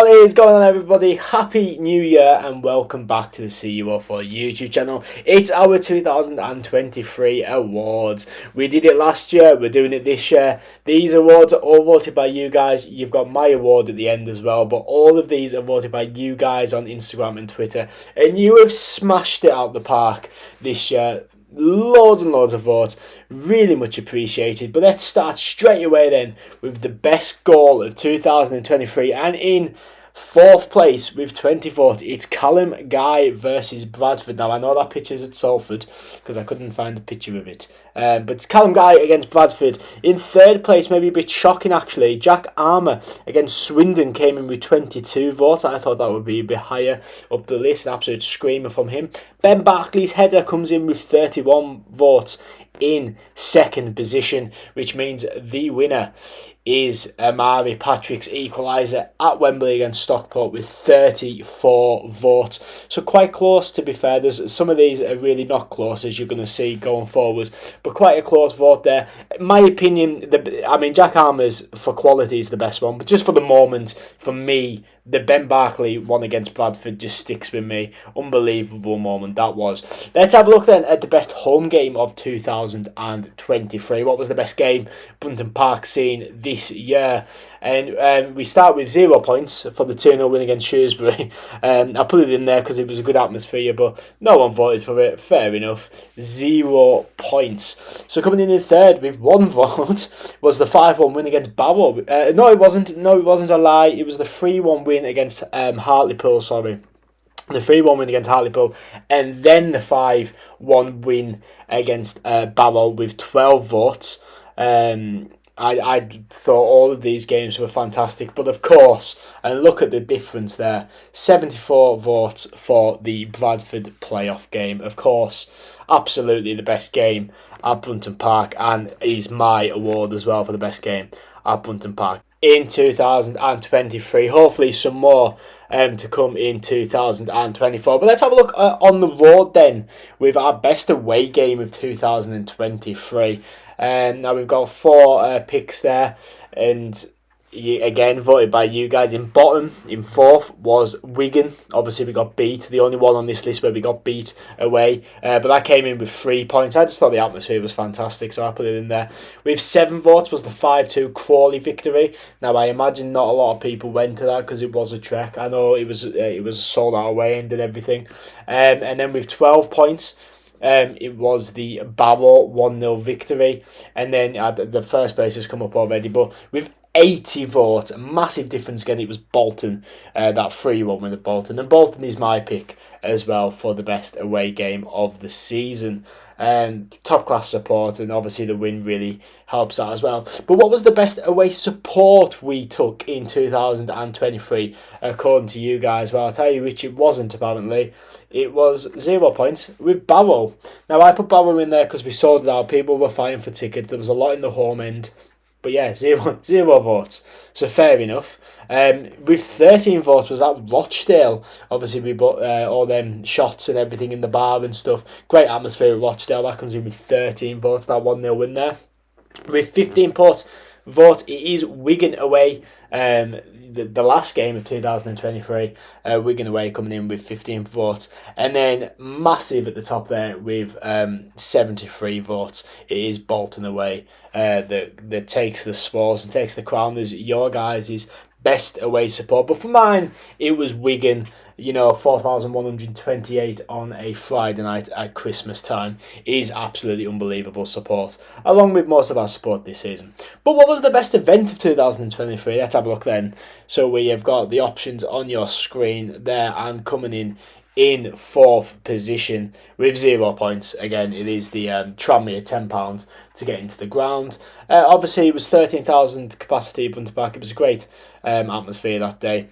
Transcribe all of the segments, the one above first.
What is going on, everybody? Happy New Year and welcome back to the CU04 YouTube channel. It's our 2023 awards. We did it last year, we're doing it this year. These awards are all voted by you guys. You've got my award at the end as well, but all of these are voted by you guys on Instagram and Twitter, and you have smashed it out the park this year. Loads and loads of votes, really much appreciated. But let's start straight away then with the best goal of 2023, and in fourth place with 20 votes, it's Callum Guy versus Bradford. Now I know that picture's at Salford because I couldn't find a picture of it, but it's Callum Guy against Bradford. In third place, maybe a bit shocking actually, Jack Armour against Swindon came in with 22 votes. I thought that would be a bit higher up the list, an absolute screamer from him. Ben Barkley's header comes in with 31 votes in second position, which means the winner is Amari Patrick's equaliser at Wembley against Stockport with 34 votes. So quite close, to be fair. There's some of these are really not close, as you're going to see going forward, but quite a close vote there. In my opinion, Jack Armour's for quality is the best one, but just for the moment, for me, the Ben Barkley one against Bradford just sticks with me. Unbelievable moment that was. Let's have a look then at the best home game of 2023. What was the best game Brunton Park seen this year? And we start with 0 points for the 2-0 win against Shrewsbury. I put it in there because it was a good atmosphere, but no one voted for it. Fair enough. 0 points. So coming in third with 1 vote was the 5-1 win against Barrow. No, it wasn't. No, it wasn't a lie. It was the 3-1 win against Hartlepool. Sorry. The 3-1 win against Hartlepool, and then the 5-1 win against Barrow with 12 votes. I thought all of these games were fantastic, but of course, and look at the difference there, 74 votes for the Bradford playoff game. Of course, absolutely the best game at Brunton Park, and is my award as well for the best game at Brunton Park in 2023. Hopefully some more to come in 2024. But let's have a look on the road then with our best away game of 2023. Now we've got 4 picks there, and again voted by you guys. In bottom, in fourth, was Wigan. Obviously we got beat, the only one on this list where we got beat away, but that came in with 3 points. I just thought the atmosphere was fantastic, so I put it in there. With 7 votes was the 5-2 Crawley victory. Now I imagine not a lot of people went to that because it was a trek. I know it was a sold out away end and everything. And then with 12 points, it was the Barrow 1-0 victory, and then the first place has come up already, but with 80 votes, a massive difference again, it was Bolton, that 3-1 win at Bolton, and Bolton is my pick as well for the best away game of the season. Top class support, and obviously the win really helps that as well. But what was the best away support we took in 2023 according to you guys? Well, I'll tell you which it wasn't. Apparently it was 0 points with Barrow. Now I put Barrow in there because we sold it out, people were fighting for tickets, there was a lot in the home end. But yeah, zero votes. So fair enough. With 13 votes was that Rochdale. Obviously we bought all them shots and everything in the bar and stuff. Great atmosphere at Rochdale. That comes in with 13 votes. That 1-0 win there. With 15 votes, it is Wigan away. The last game of 2023, Wigan away coming in with 15 votes, and then massive at the top there with 73 votes. It is Bolton away that takes the spoils and takes the crown as your guys' best away support. But for mine, it was Wigan. 4,128 on a Friday night at Christmas time is absolutely unbelievable support, along with most of our support this season. But what was the best event of 2023? Let's have a look then. So we have got the options on your screen there, and coming in fourth position with 0 points. Again, it is the Tranmere £10 to get into the ground. Obviously, it was 13,000 capacity at Brunton Park. It was a great atmosphere that day.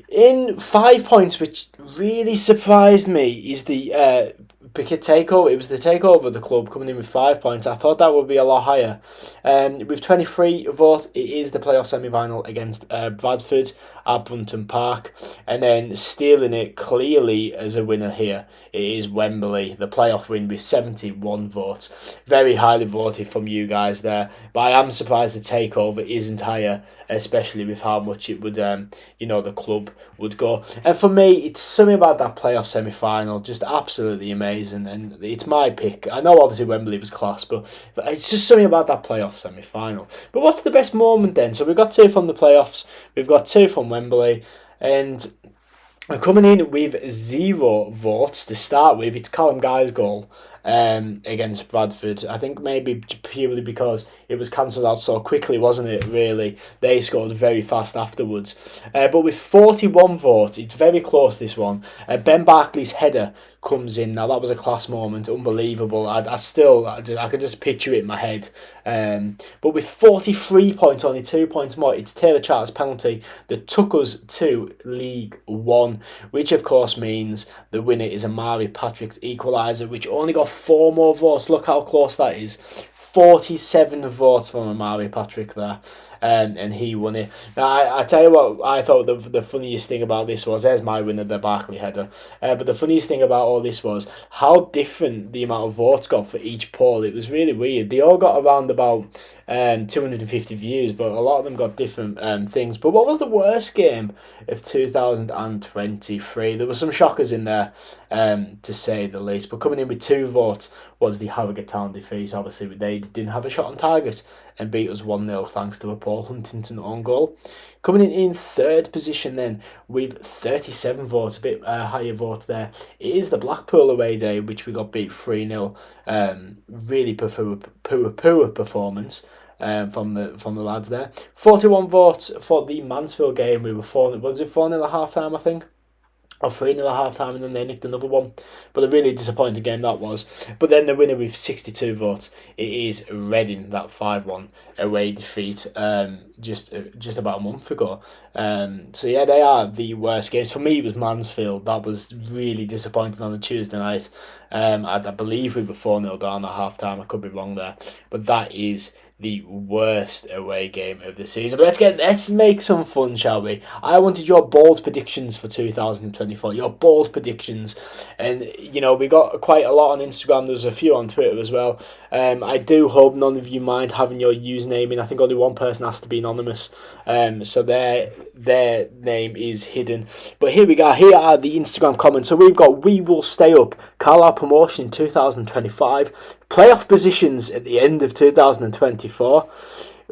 In 5 points, which really surprised me, is the Picket takeover. It was the takeover of the club coming in with 5 points. I thought that would be a lot higher. With 23 votes, it is the playoff semi-final against Bradford at Brunton Park, and then stealing it clearly as a winner here, it is Wembley, the playoff win with 71 votes. Very highly voted from you guys there, but I am surprised the takeover isn't higher, especially with how much it would, the club would go. And for me, it's something about that playoff semi-final, just absolutely amazing, and it's my pick. I know obviously Wembley was class, but it's just something about that playoff semi-final. But what's the best moment then? So we've got 2 from the playoffs, we've got 2 from Wembley, and we're coming in with 0 votes to start with. It's Callum Guy's goal against Bradford. I think maybe purely because it was cancelled out so quickly, wasn't it, really? They scored very fast afterwards. But with 41 votes, it's very close, this one. Ben Barkley's header comes in. Now, that was a class moment, unbelievable. I can just picture it in my head. But with 43 points, only 2 points more, it's Taylor Charter's penalty that took us to League One, which of course means the winner is Amari Patrick's equaliser, which only got 4 more votes. Look how close that is. 47 votes from Amari Patrick there. And he won it. Now, I tell you what, I thought the funniest thing about this was, there's my winner, the Barkley header. But the funniest thing about all this was how different the amount of votes got for each poll. It was really weird. They all got around about 250 views, but a lot of them got different things. But what was the worst game of 2023? There were some shockers in there, to say the least. But coming in with 2 votes was the Harrogate Town defeat. Obviously, they didn't have a shot on target and beat us 1-0 thanks to a Paul Huntington own goal. Coming in 3rd position then with 37 votes, a bit higher vote there, it is the Blackpool away day, which we got beat 3-0. Really poor performance from the lads there. 41 votes for the Mansfield game. We were 4-0 at half time, I think, or 3-0 at half time, and then they nicked another one. But a really disappointing game that was. But then the winner with 62 votes, it is Reading, that 5-1 away defeat just about a month ago. So yeah, they are the worst games. For me, it was Mansfield. That was really disappointing on a Tuesday night. I believe we were 4-0 down at half time. I could be wrong there, but that is the worst away game of the season. But let's make some fun, shall we? I wanted your bold predictions for 2024. Your bold predictions, and we got quite a lot on Instagram. There's a few on Twitter as well. I do hope none of you mind having your username in. I think only one person has to be anonymous, so their name is hidden. But here we go. Here are the Instagram comments. So we've got: we will stay up, Carlisle promotion in 2025, playoff positions at the end of 2024.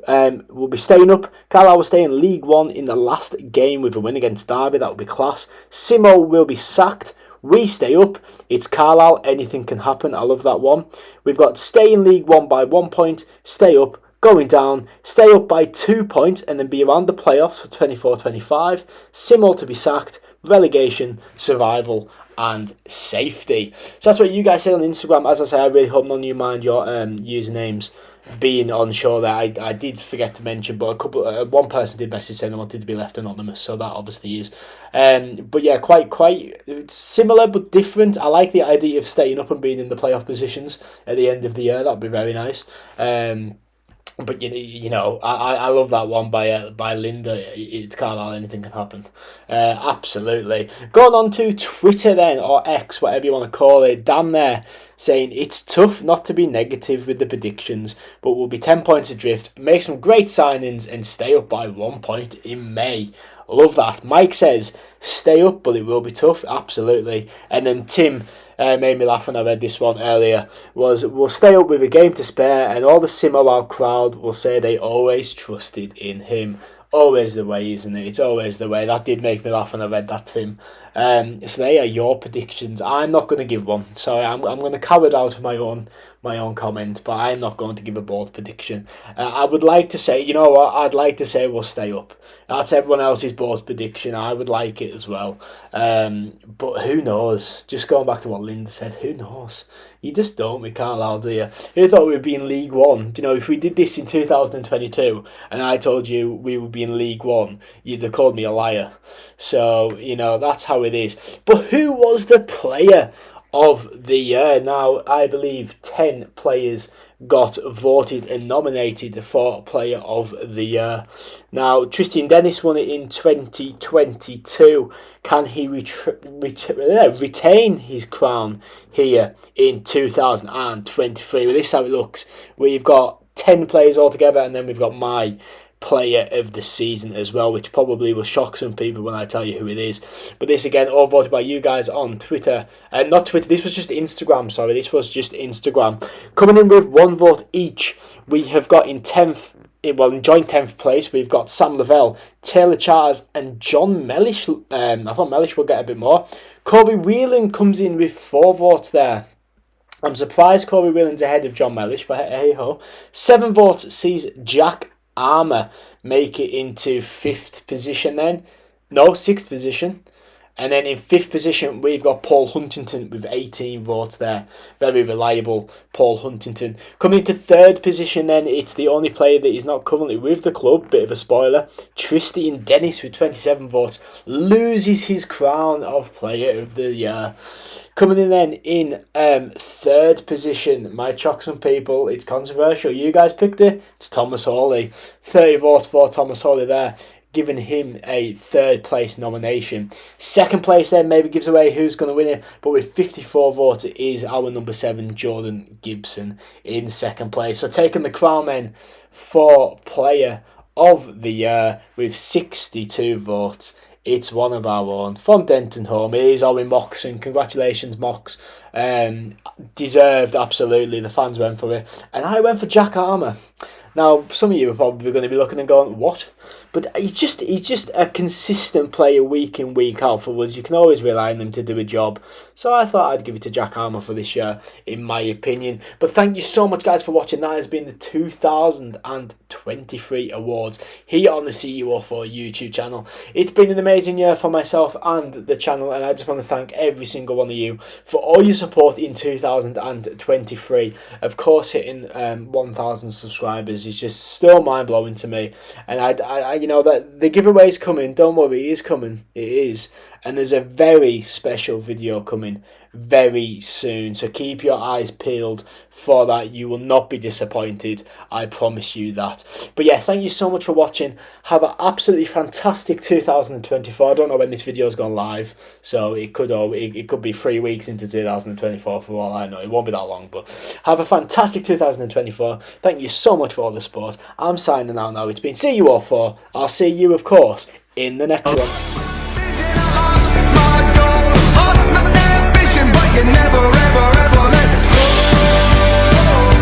We'll be staying up. Carlisle will stay in League One in the last game with a win against Derby. That will be class. Simo will be sacked. We stay up. It's Carlisle. Anything can happen. I love that one. We've got stay in League One by 1 point. Stay up. Going down. Stay up by 2 points and then be around the playoffs for 24-25. Simo to be sacked. Relegation. Survival. And safety. So that's what you guys said on Instagram. As I say, I really hope none of you mind your usernames being unsure there. I did forget to mention, but one person did message saying they wanted to be left anonymous, so that obviously is. But yeah, quite similar but different. I like the idea of staying up and being in the playoff positions at the end of the year. That'd be very nice. But I love that one by Linda. It's Carlisle, anything can happen. Absolutely. Going on to Twitter then, or X, whatever you want to call it. Dan there saying it's tough not to be negative with the predictions, but we'll be 10 points adrift, make some great signings and stay up by 1 point in May. Love that. Mike says stay up, but it will be tough. Absolutely. And then Tim made me laugh when I read this one earlier. We'll stay up with a game to spare, and all the Simo crowd will say they always trusted in him. Always the way, isn't it? It's always the way. That did make me laugh when I read that, Tim. So they are your predictions. I'm not going to give one. Sorry, I'm going to cover out my own comment, but I'm not going to give a bold prediction. I would like to say, you know what? I'd like to say we'll stay up. That's everyone else's bold prediction. I would like it as well. But who knows? Just going back to what Linda said, who knows? You just don't with Carlisle, do you? Who thought we'd be in League One? Do you know, if we did this in 2022 and I told you we would be in League One, you'd have called me a liar. So, that's how it is. But who was the player of the year. Now, I believe 10 players got voted and nominated for Player of the Year. Now, Tristan Dennis won it in 2022. Can he retain his crown here in 2023? Well, this is how it looks. We've got 10 players altogether, and then we've got my player of the season as well, which probably will shock some people when I tell you who it is. But this again, all voted by you guys on Twitter. Not Twitter, this was just Instagram, sorry. This was just Instagram. Coming in with 1 vote each, we have got in 10th, well, in joint 10th place, we've got Sam Lavelle, Taylor Charles, and John Mellish. I thought Mellish would get a bit more. Corey Whelan comes in with 4 votes there. I'm surprised Corey Whelan's ahead of John Mellish, but hey ho. 7 votes sees Jack Armour make it into 5th position then. No, 6th position. And then in 5th position, we've got Paul Huntington with 18 votes there. Very reliable Paul Huntington. Coming into 3rd position then, it's the only player that is not currently with the club. Bit of a spoiler. Tristan Dennis with 27 votes loses his crown of Player of the Year. Coming in then in 3rd position, might shock some people. It's controversial. You guys picked it. It's Thomas Hawley. 30 votes for Thomas Hawley there, giving him a 3rd place nomination. 2nd place then maybe gives away who's going to win it, but with 54 votes it is our number 7 Jordan Gibson in 2nd place. So taking the crown then for Player of the Year with 62 votes. It's one of our own from Denton Home. It is Owen Moxon. Congratulations, Mox. Deserved, absolutely. The fans went for it. And I went for Jack Armour. Now, some of you are probably going to be looking and going, what? But he's just a consistent player week in, week out for us. You can always rely on him to do a job. So I thought I'd give it to Jack Armour for this year, in my opinion. But thank you so much, guys, for watching. That has been the 2023 awards here on the CUO4 YouTube channel. It's been an amazing year for myself and the channel, and I just want to thank every single one of you for all your support in 2023. Of course, hitting 1,000 subscribers is just still mind-blowing to me. And I you know, that the giveaway is coming. Don't worry, it is coming. It is. And there's a very special video coming very soon, so keep your eyes peeled for that. You will not be disappointed, I promise you that. But yeah, thank you so much for watching. Have an absolutely fantastic 2024. I don't know when this video has gone live, so it could be 3 weeks into 2024 for all I know. It won't be that long, but have a fantastic 2024. Thank you so much for all the support. I'm signing out now. It's been CUO4. I'll see you, of course, in the next one. You never